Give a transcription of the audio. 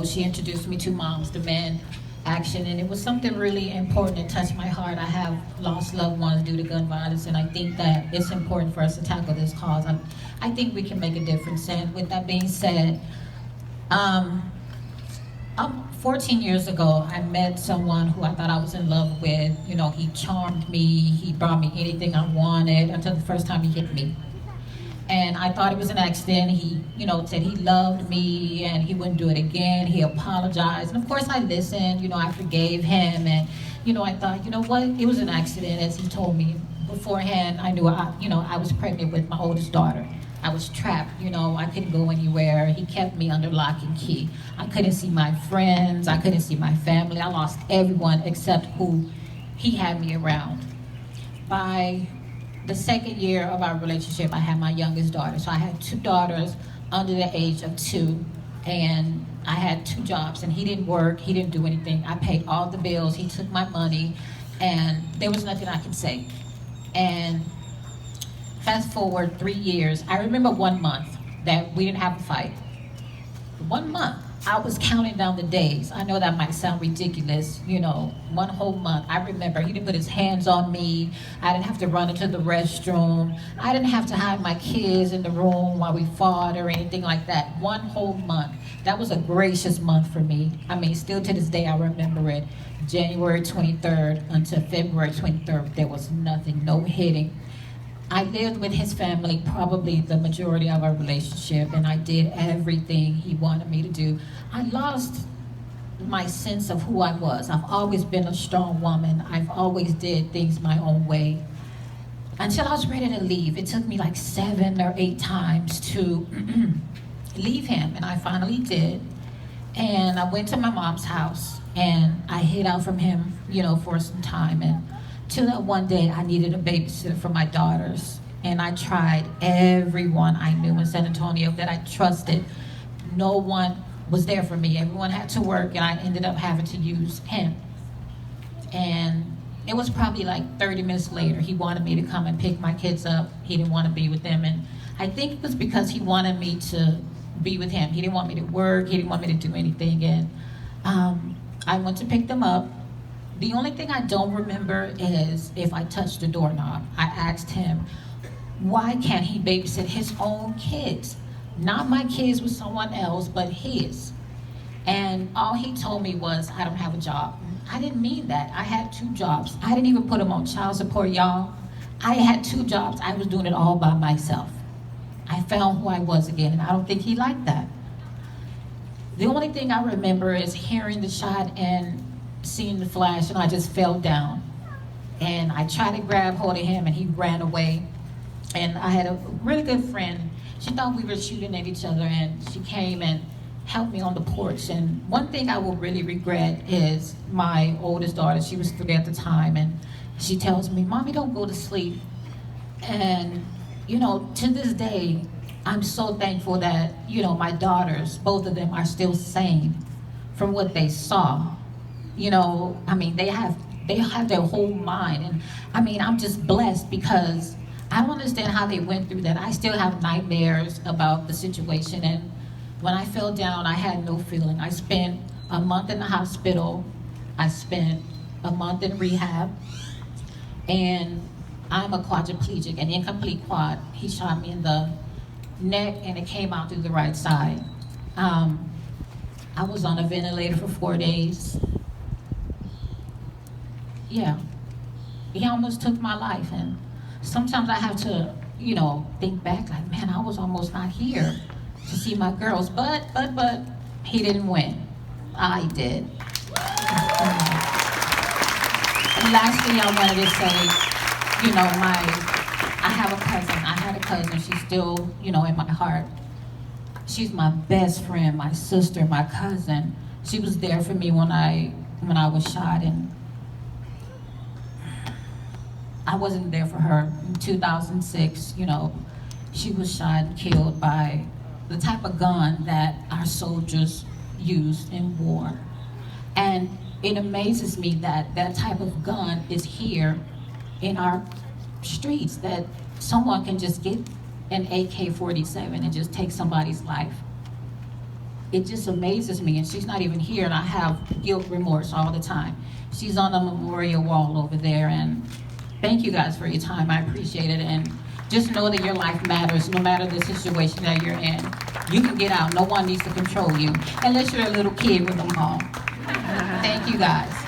She introduced me to Moms Demand Action, and it was something really important that touched my heart. I have lost loved ones due to gun violence, and I think that it's important for us to tackle this cause. I think we can make a difference. And with that being said, 14 years ago, I met someone who I thought I was in love with. You know, he charmed me, he brought me anything I wanted until the first time he hit me. And I thought it was an accident. He, said he loved me and he wouldn't do it again. He apologized. And of course I listened, I forgave him. And, I thought, you know what, it was an accident, as he told me. Beforehand, I knew, I was pregnant with my oldest daughter. I was trapped, I couldn't go anywhere. He kept me under lock and key. I couldn't see my friends. I couldn't see my family. I lost everyone except who he had me around. By the second year of our relationship, I had my youngest daughter. So I had two daughters under the age of 2, and I had 2 jobs, and he didn't work, he didn't do anything. I paid all the bills, he took my money, and there was nothing I could say. And fast forward 3 years, I remember 1 month that we didn't have a fight. 1 month. I was counting down the days. I know that might sound ridiculous, 1 whole month. I remember he didn't put his hands on me. I didn't have to run into the restroom. I didn't have to hide my kids in the room while we fought or anything like that. 1 whole month. That was a gracious month for me. I mean, still to this day, I remember it. January 23rd until February 23rd, there was nothing, no hitting. I lived with his family probably the majority of our relationship, and I did everything he wanted me to do. I lost my sense of who I was. I've always been a strong woman. I've always did things my own way. Until I was ready to leave. It took me like 7 or 8 times to leave him, and I finally did. And I went to my mom's house, and I hid out from him, for some time. And till that one day, I needed a babysitter for my daughters. And I tried everyone I knew in San Antonio that I trusted. No one was there for me. Everyone had to work, and I ended up having to use him. And it was probably like 30 minutes later, he wanted me to come and pick my kids up. He didn't want to be with them. And I think it was because he wanted me to be with him. He didn't want me to work. He didn't want me to do anything. And I went to pick them up. The only thing I don't remember is if I touched the doorknob. I asked him, why can't he babysit his own kids? Not my kids with someone else, but his. And all he told me was, I don't have a job. I didn't mean that. I had 2 jobs. I didn't even put him on child support, y'all. I had 2 jobs. I was doing it all by myself. I found who I was again, and I don't think he liked that. The only thing I remember is hearing the shot and seeing the flash, and I just fell down. And I tried to grab hold of him, and he ran away. And I had a really good friend. She thought we were shooting at each other, and she came and helped me on the porch. And one thing I will really regret is my oldest daughter, she was 3 at the time, and she tells me, Mommy, don't go to sleep. And, to this day, I'm so thankful that, my daughters, both of them, are still sane from what they saw. They have their whole mind. And I'm just blessed because I don't understand how they went through that. I still have nightmares about the situation. And when I fell down, I had no feeling. I spent a month in the hospital. I spent a month in rehab. And I'm a quadriplegic, an incomplete quad. He shot me in the neck, and it came out through the right side. I was on a ventilator for 4 days. Yeah, he almost took my life. And sometimes I have to, think back like, man, I was almost not here to see my girls, but he didn't win. I did. And lastly, I wanted to say, I had a cousin, she's still, in my heart. She's my best friend, my sister, my cousin. She was there for me when I was shot, and I wasn't there for her. In 2006, she was shot and killed by the type of gun that our soldiers used in war. And it amazes me that that type of gun is here in our streets, that someone can just get an AK-47 and just take somebody's life. it just amazes me. And she's not even here, and I have guilt, remorse all the time. She's on the memorial wall over there, and thank you guys for your time. I appreciate it, and just know that your life matters no matter the situation that you're in. You can get out. No one needs to control you, unless you're a little kid with a mom. Thank you guys.